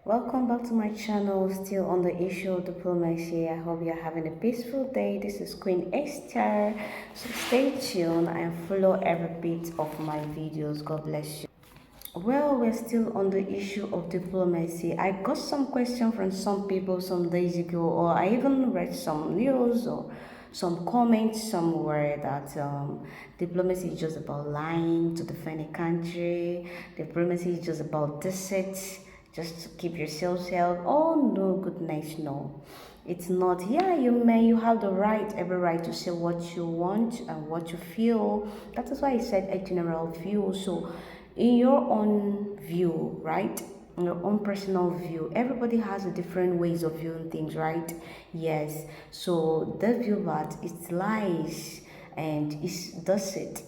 Welcome back to my channel, still on the issue of diplomacy. I hope you're having a peaceful day. This is Queen Esther. So stay tuned and follow every bit of my videos. God bless you. Well, we're still on the issue of diplomacy. I got some question from some people some days ago, or I even read some news or some comments somewhere that diplomacy is just about lying to defend a country. Diplomacy is just about deceit, just to keep yourself safe. Oh no, goodness, no. It's not. Yeah, you have the right, every right to say what you want and what you feel. That is why I said a general view. So in your own view, right? In your own personal view, everybody has a different ways of viewing things, right? Yes. So the view that it lies and it does it.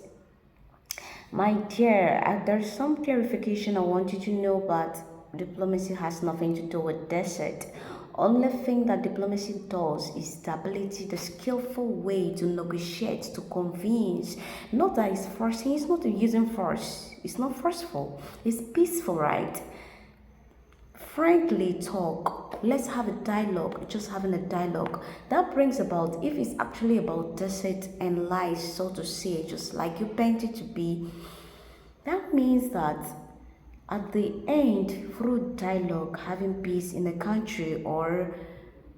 My dear, there's some clarification I want you to know, but diplomacy has nothing to do with desert. Only thing that diplomacy does is the ability, the skillful way to negotiate, to convince. Not that it's forcing, it's not using force. It's not forceful. It's peaceful, right? Frankly talk, let's have a dialogue, just having a dialogue that brings about, if it's actually about deceit and lies, so to say, just like you paint it to be, that means that at the end, through dialogue, having peace in a country or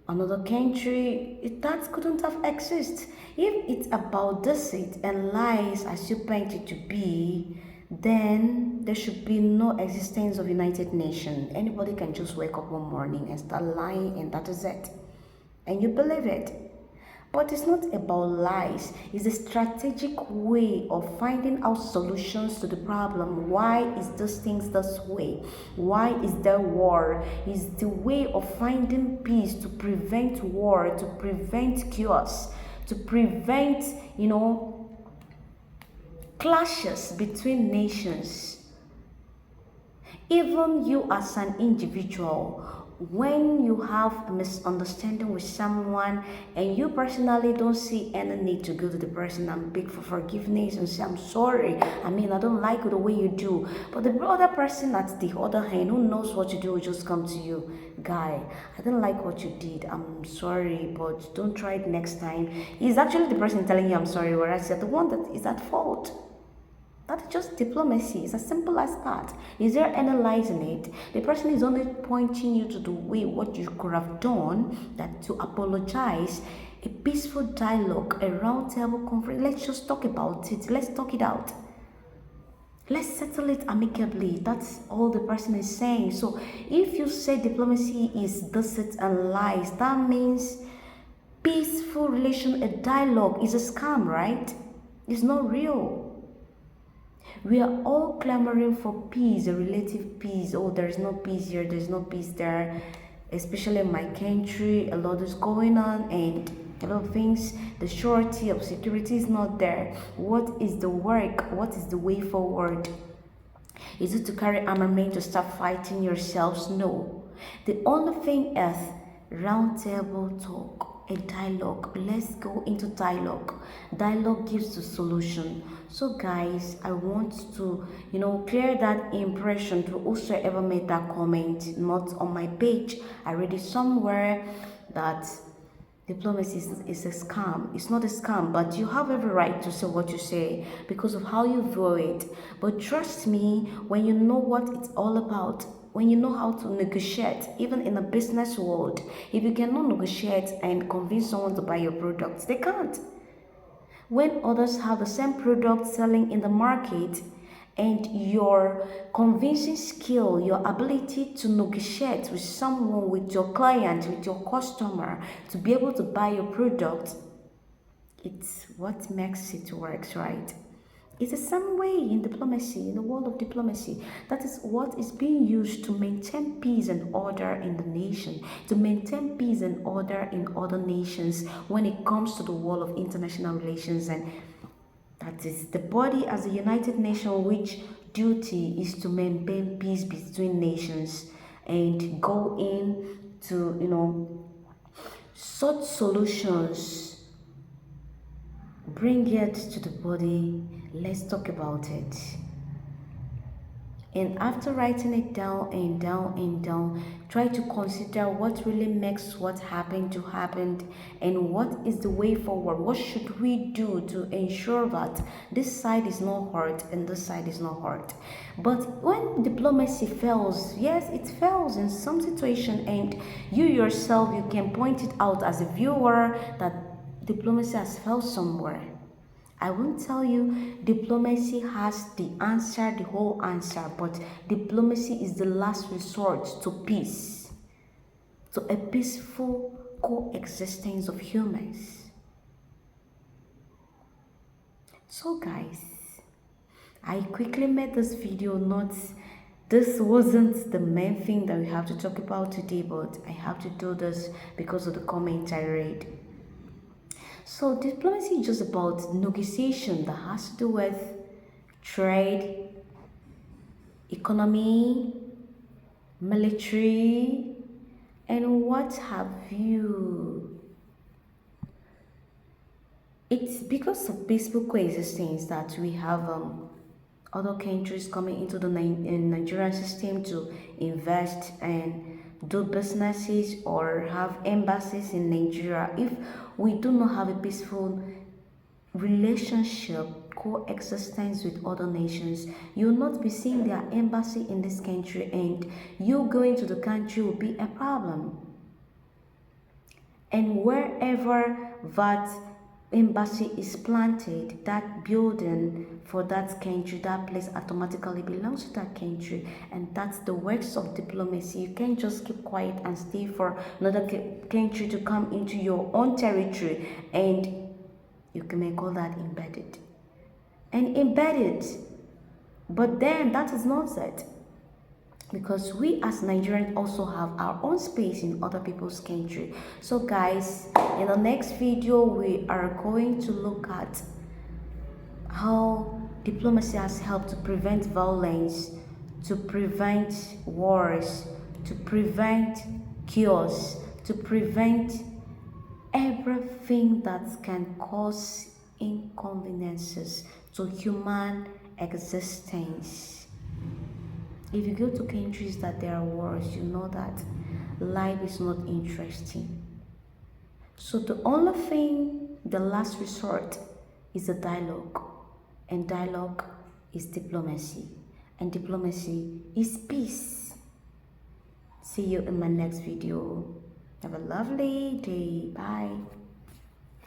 another country, that couldn't have existed. If it's about deceit and lies as you paint it to be, then there should be no existence of United Nations. Anybody can just wake up one morning and start lying, and that is it. And you believe it. But it's not about lies, it's a strategic way of finding out solutions to the problem. Why is those things this way? Why is there war? It's the way of finding peace to prevent war, to prevent chaos, to prevent, clashes between nations. Even you as an individual, when you have a misunderstanding with someone and you personally don't see any need to go to the person and beg for forgiveness and say, I'm sorry, I don't like the way you do, but the other person at the other hand who knows what you do will just come to you, guy, I don't like what you did, I'm sorry, but don't try it next time. It's actually the person telling you I'm sorry, whereas you're the one that is at fault. That's just diplomacy. It's as simple as that. Is there any lies in it? The person is only pointing you to the way what you could have done, that to apologize, a peaceful dialogue, a round table conference. Let's just talk about it. Let's talk it out. Let's settle it amicably. That's all the person is saying. So if you say diplomacy is deceit and lies, that means peaceful relation, a dialogue is a scam, right? It's not real. We are all clamoring for peace, a relative peace. Oh, there's no peace here, there's no peace there. Especially in my country, a lot is going on and a lot of things, the surety of security is not there. What is the work? What is the way forward? Is it to carry armament to start fighting yourselves? No. The only thing is round table talk, a dialogue. Let's go into dialogue. Dialogue gives the solution. So guys, I want to, clear that impression to whosoever made that comment, not on my page. I read it somewhere that diplomacy is a scam. It's not a scam, but you have every right to say what you say because of how you view it. But trust me, when you know what it's all about, when you know how to negotiate, even in a business world, if you cannot negotiate and convince someone to buy your products, they can't. When others have the same product selling in the market, and your convincing skill, your ability to negotiate with someone, with your client, with your customer, to be able to buy your product, it's what makes it works, right? It's the same way in diplomacy, in the world of diplomacy. That is what is being used to maintain peace and order in the nation, to maintain peace and order in other nations when it comes to the world of international relations. And that is the body as the United Nations, which duty is to maintain peace between nations and go in to, such solutions, bring it to the body. Let's talk about it. And after writing it down and down and down, try to consider what really makes what happened to happen and what is the way forward. What should we do to ensure that this side is not hurt and this side is not hurt? But when diplomacy fails, yes, it fails in some situation, and you yourself, you can point it out as a viewer that diplomacy has failed somewhere. I won't tell you diplomacy has the answer, the whole answer, but diplomacy is the last resort to peace, to a peaceful coexistence of humans. So guys, I quickly made this video not, this wasn't the main thing that we have to talk about today, but I have to do this because of the comment I read. So diplomacy is just about negotiation that has to do with trade, economy, military, and what have you. It's because of peaceful coexistence that we have other countries coming into the Nigerian system to invest and do businesses or have embassies in Nigeria. If we do not have a peaceful relationship, coexistence with other nations, you'll not be seeing their embassy in this country, and you going to the country will be a problem. And wherever that embassy is planted, that building for that country, that place automatically belongs to that country, and that's the works of diplomacy. You can't just keep quiet and stay for another country to come into your own territory, and you can call that embedded. And embedded, but then that is not it. Because we as Nigerians also have our own space in other people's country. So guys, in the next video we are going to look at how diplomacy has helped to prevent violence, to prevent wars, to prevent chaos, to prevent everything that can cause inconveniences to human existence. If you go to countries that there are wars, you know that life is not interesting. So the only thing, the last resort, is a dialogue. And dialogue is diplomacy. And diplomacy is peace. See you in my next video. Have a lovely day. Bye.